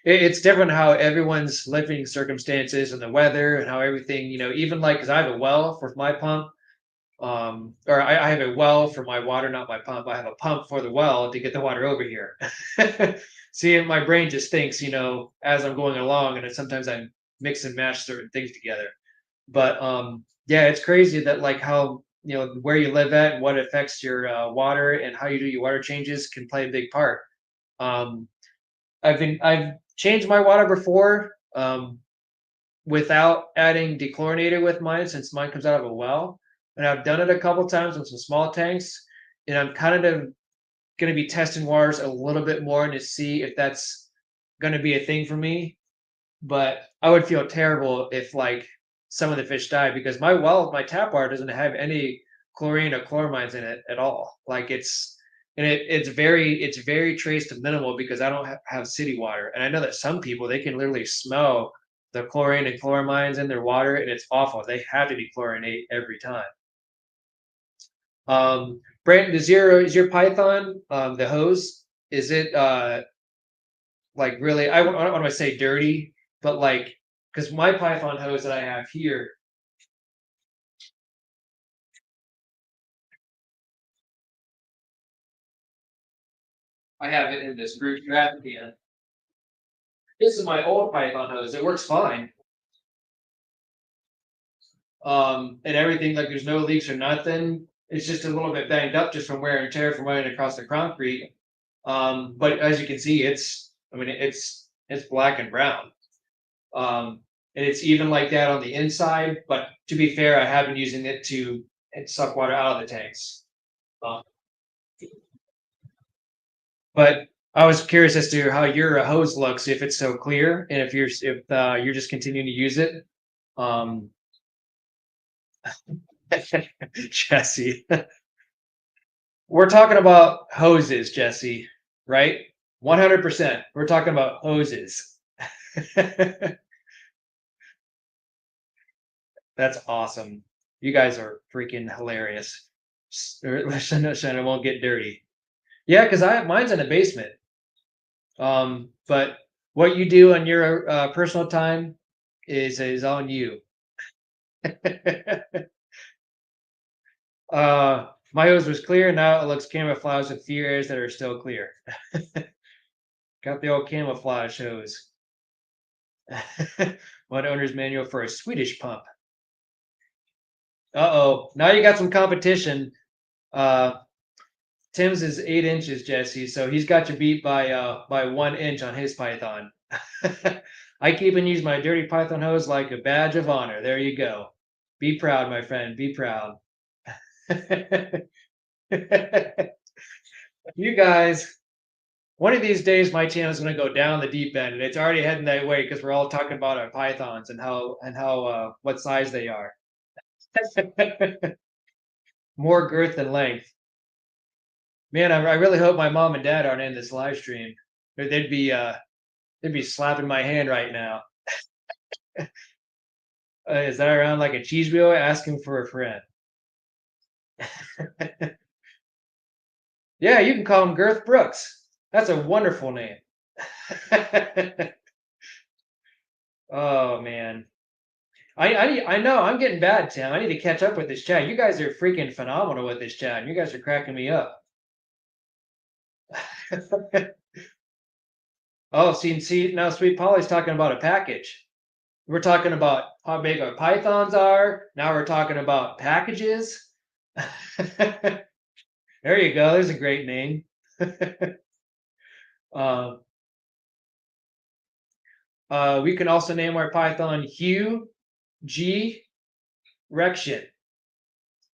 It's different how everyone's living circumstances and the weather and how everything, even like, because I have a well for my pump, or I have a well for my water, not my pump. I have a pump for the well to get the water over here. See, my brain just thinks, as I'm going along, and then sometimes I mix and match certain things together. But yeah, it's crazy that like how where you live at and what affects your water and how you do your water changes can play a big part. Um, I've changed my water before without adding dechlorinator with mine since mine comes out of a well. And I've done it a couple times with some small tanks, and I'm kind of going to be testing waters a little bit more to see if that's going to be a thing for me. But I would feel terrible if like some of the fish died because my tap water doesn't have any chlorine or chloramines in it at all. Like it's very trace to minimal because I don't have city water, and I know that some people they can literally smell the chlorine and chloramines in their water, and it's awful. They have to dechlorinate every time. Brandon, is your Python the hose? Is it like really? I don't want to say dirty, but like because my Python hose that I have here, I have it in this group Rapidia. This is my old Python hose. It works fine. And everything like there's no leaks or nothing. It's just a little bit banged up just from wear and tear from running across the concrete. But as you can see, it's black and brown. And it's even like that on the inside. But to be fair, I have been using it to suck water out of the tanks. Um, but I was curious as to how your hose looks, if it's so clear, and if you're just continuing to use it. Um, Jesse, we're talking about hoses, Jesse, right? 100%. We're talking about hoses. That's awesome. You guys are freaking hilarious. Listen, it won't get dirty. Yeah, because mine's in the basement. But what you do on your personal time is on you. My hose was clear. Now it looks camouflaged with few areas that are still clear. Got the old camouflage hose. One owner's manual for a Swedish pump. Uh-oh. Now you got some competition. Uh, Tim's is 8 inches, Jesse, so he's got you beat by 1 inch on his Python. I keep and use my dirty Python hose like a badge of honor. There you go. Be proud, my friend. Be proud. You guys, one of these days my channel is going to go down the deep end, and it's already heading that way because we're all talking about our pythons and how what size they are. More girth than length. Man, I really hope my mom and dad aren't in this live stream. They'd be slapping my hand right now. Is that around like a cheese wheel asking for a friend? Yeah, you can call him Girth Brooks. That's a wonderful name. Oh man. I know I'm getting bad, Tim. I need to catch up with this chat. You guys are freaking phenomenal with this chat. You guys are cracking me up. Oh, see, now Sweet Polly's talking about a package. We're talking about how big our pythons are. Now we're talking about packages. There you go. There's a great name. We can also name our python Hugh G. Rection.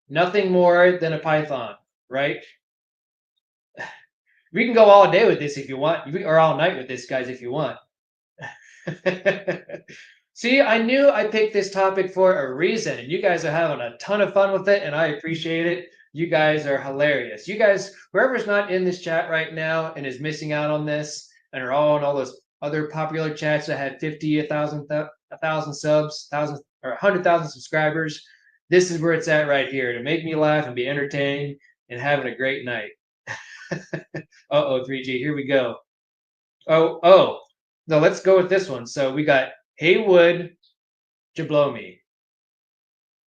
Nothing more than a python, right? We can go all day with this if you want, or all night with this, guys, if you want. See, I knew I picked this topic for a reason, and you guys are having a ton of fun with it, and I appreciate it. You guys are hilarious. You guys, whoever's not in this chat right now and is missing out on this, and are all in all those other popular chats that had 50, 1,000 subs, 1,000 or 100,000 subscribers, this is where it's at right here to make me laugh and be entertained and having a great night. Uh-oh, 3G, here we go. Oh, no, let's go with this one. So we got Haywood Jablomi.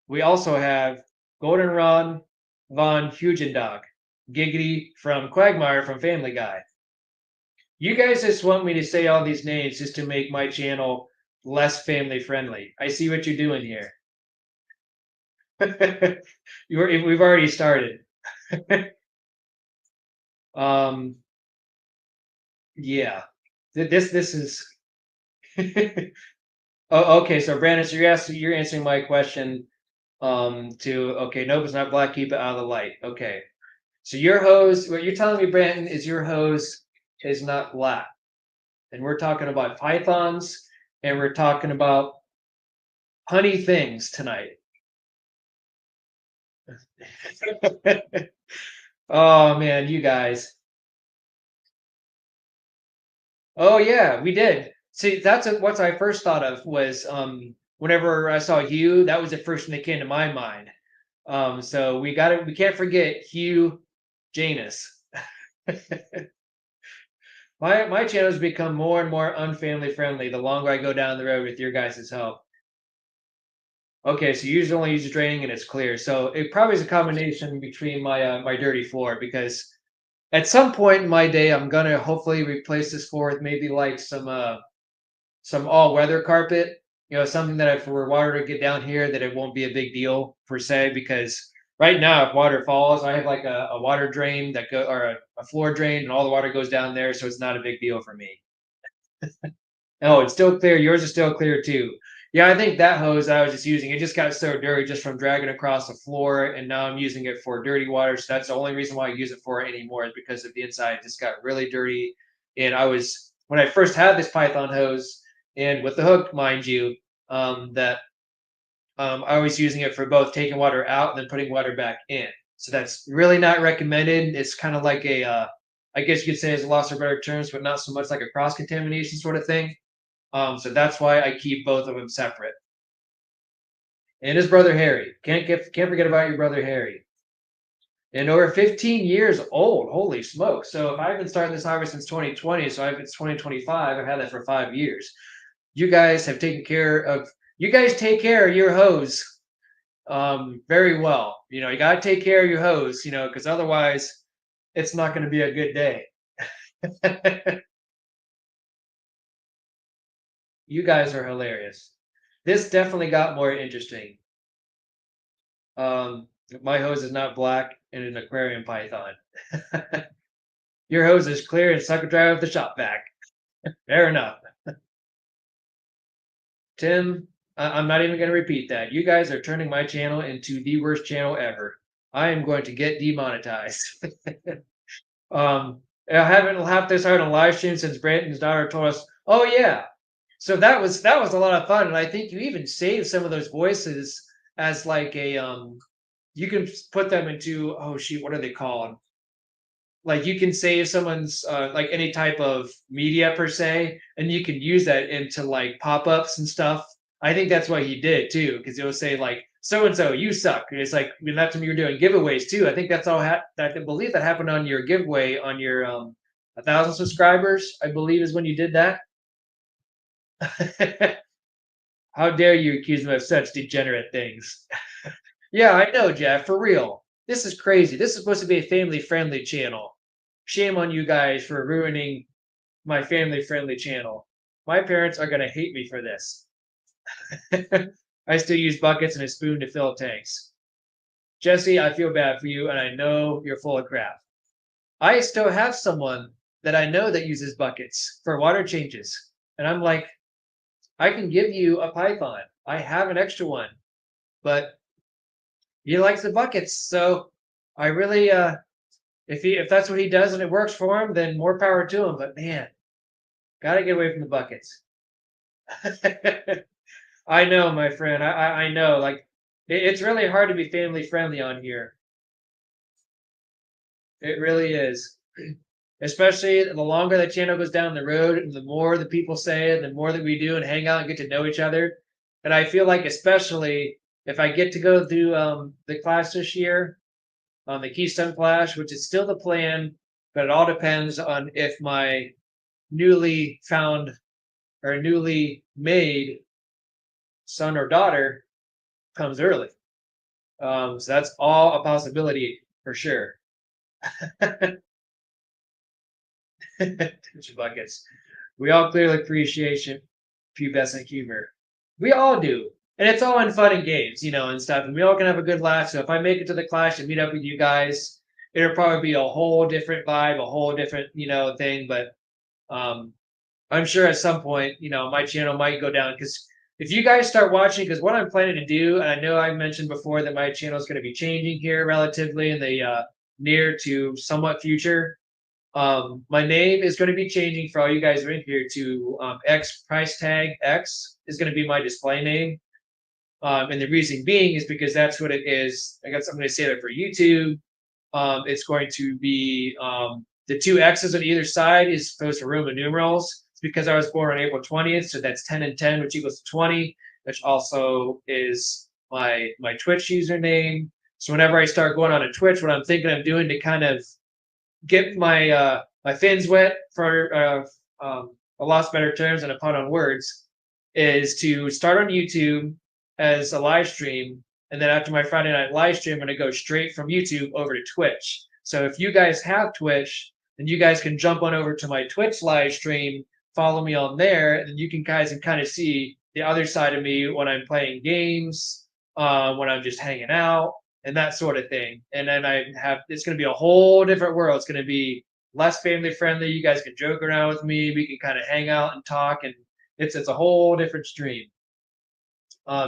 We also have Golden Ron von Hugendog, Giggity from Quagmire from Family Guy. You guys just want me to say all these names just to make my channel less family friendly. I see what you're doing here. We've already started. Yeah. This is Oh, okay. So Brandon, so you're answering my question okay, nope, it's not black, keep it out of the light. Okay. So your hose, what you're telling me, Brandon, is your hose is not black. And we're talking about pythons and we're talking about honey things tonight. Oh man, you guys. Oh yeah, we did. See, that's what I first thought of was whenever I saw Hugh, that was the first thing that came to my mind. So we can't forget Hugh Janus. My channel has become more and more unfamily friendly the longer I go down the road with your guys' help. Okay, so you usually only use draining and it's clear. So it probably is a combination between my dirty floor because at some point in my day I'm gonna hopefully replace this floor with maybe like some all-weather carpet, something that if we're water to get down here that it won't be a big deal per se, because right now if water falls, I have like a water drain or a floor drain and all the water goes down there, so it's not a big deal for me. Oh, it's still clear. Yours is still clear too. Yeah, I think that hose I was just using, it just got so dirty just from dragging across the floor, and now I'm using it for dirty water. So that's the only reason why I use it for it anymore, is because of the inside just got really dirty. And when I first had this Python hose, and with the hook, mind you, that I was using it for both taking water out and then putting water back in. So that's really not recommended. It's kind of like I guess you could say, as a loss of better terms, but not so much like a cross contamination sort of thing. So that's why I keep both of them separate. And his brother Harry. Can't forget about your brother Harry. and over 15 years old. Holy smoke. So if I've been starting this hobby since 2020, so I've it's 2025, I've had that for 5 years. You guys have taken care of you guys take care of your hose very well. You gotta take care of your hose, because otherwise it's not gonna be a good day. You guys are hilarious. This definitely got more interesting. Um, my hose is not black and an aquarium python. Your hose is clear and sucker dry with the shop vac. Fair enough. Tim, I'm not even going to repeat that. You guys are turning my channel into the worst channel ever. I am going to get demonetized. I haven't laughed this hard on live stream since Brandon's daughter told us, "Oh yeah." So that was a lot of fun, and I think you even saved some of those voices as like a you can put them into, oh shoot, what are they called? Like you can save someone's like any type of media per se, and you can use that into like pop-ups and stuff. I think that's what he did too, because it will say like so and so, you suck. And it's like, that's when you're doing giveaways too. I think that's all I believe that happened on your giveaway on your 1,000 subscribers, I believe is when you did that. How dare you accuse me of such degenerate things? Yeah, I know, Jeff, for real. This is crazy. This is supposed to be a family-friendly channel. Shame on you guys for ruining my family-friendly channel. My parents are gonna hate me for this. I still use buckets and a spoon to fill tanks. Jesse, I feel bad for you, and I know you're full of crap. I still have someone that I know that uses buckets for water changes. And I'm like, I can give you a python. I have an extra one, but he likes the buckets. So I really if that's what he does and it works for him, then more power to him. But man, gotta get away from the buckets. I know, my friend. I know. Like it's really hard to be family friendly on here. It really is. Especially the longer the channel goes down the road, and the more the people say it, the more that we do and hang out and get to know each other. And I feel like, especially if I get to go through the class this year, the Keystone Clash, which is still the plan, but it all depends on if my newly found or newly made son or daughter comes early. So that's all a possibility for sure. Buckets. We all clearly appreciate pubescent humor. We all do. And it's all in fun and games, and stuff. And we all can have a good laugh. So if I make it to the Clash and meet up with you guys, it'll probably be a whole different vibe, a whole different, thing. But I'm sure at some point, my channel might go down because if you guys start watching, because what I'm planning to do, and I know I mentioned before that my channel is going to be changing here relatively in the near to somewhat future. My name is going to be changing for all you guys who are in here to X price tag X is going to be my display name. And the reason being is because that's what it is. I guess I'm going to say that for YouTube. It's going to be the two X's on either side is supposed to Roman numerals. It's because I was born on April 20th, so that's 10 and 10, which equals 20, which also is my Twitch username. So whenever I start going on a Twitch, what I'm thinking of doing to kind of get my my fins wet, for a lost better terms and a pun on words, is to start on YouTube as a live stream, and then after my Friday night live stream, I'm going to go straight from YouTube over to Twitch. So if you guys have Twitch, then you guys can jump on over to my Twitch live stream, follow me on there, and you guys can kind of see the other side of me when I'm playing games, when I'm just hanging out, and that sort of thing. And then it's going to be a whole different world. It's going to be less family friendly. You guys can joke around with me. We can kind of hang out and talk, and it's a whole different stream.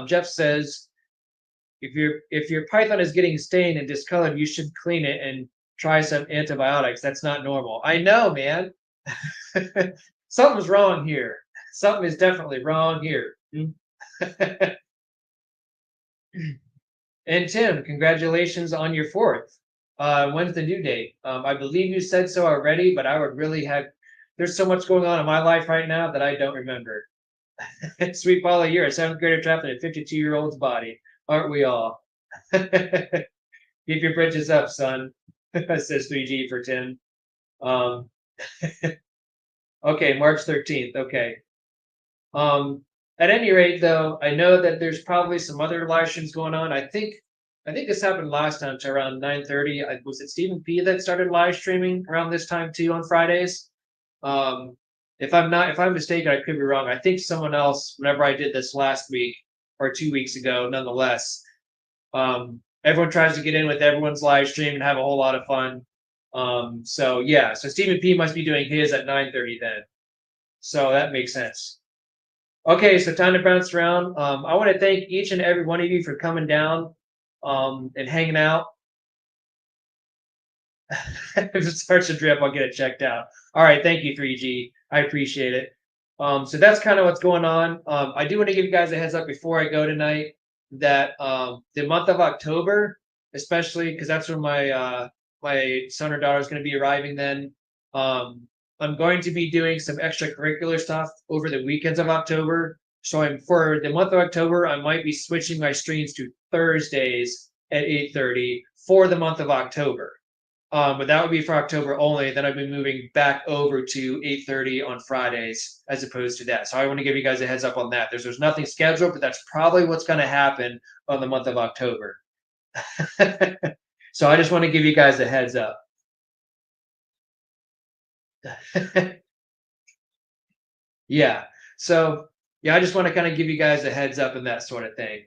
Jeff says, if your python is getting stained and discolored, you should clean it and try some antibiotics. That's not normal. I know, man. Something's wrong here. Something is definitely wrong here. And Tim, congratulations on your 4th. When's the due date? I believe you said so already, but I would really have. There's so much going on in my life right now that I don't remember. Sweet Paula, you're a 7th grader trapped in a 52-year-old's body. Aren't we all? Keep your britches up, son. Says 3G for 10. Um, okay, March 13th. Okay. Um, at any rate, though, I know that there's probably some other live streams going on. I think this happened last time to around 9:30. Was it Stephen P that started live streaming around this time too on Fridays? Um, if I'm mistaken, I could be wrong. I think someone else, whenever I did this last week or 2 weeks ago, nonetheless. Everyone tries to get in with everyone's live stream and have a whole lot of fun. So yeah, so Stephen P must be doing his at 9:30 then. So that makes sense. Okay, so time to bounce around. I want to thank each and every one of you for coming down and hanging out. If it starts to drip, I'll get it checked out. All right, thank you, 3G. I appreciate it. So that's kind of what's going on. I do want to give you guys a heads up before I go tonight that the month of October, especially because that's when my son or daughter is going to be arriving then. I'm going to be doing some extracurricular stuff over the weekends of October. So for the month of October, I might be switching my streams to Thursdays at 8:30 for the month of October. But that would be for October only. Then I'd be moving back over to 8:30 on Fridays as opposed to that. So I want to give you guys a heads up on that. There's nothing scheduled, but that's probably what's going to happen on the month of October. So I just want to give you guys a heads up. Yeah. So yeah, I just want to kind of give you guys a heads up and that sort of thing.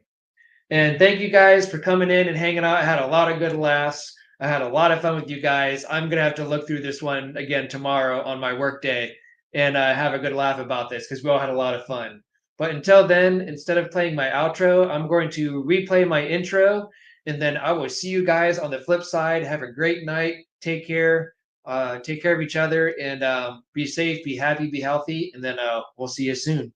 And thank you guys for coming in and hanging out. I had a lot of good laughs. I had a lot of fun with you guys. I'm gonna have to look through this one again tomorrow on my work day and have a good laugh about this because we all had a lot of fun. But until then, instead of playing my outro, I'm going to replay my intro, and then I will see you guys on the flip side. Have a great night. Take care. Take care of each other and be safe, be happy, be healthy, and then we'll see you soon.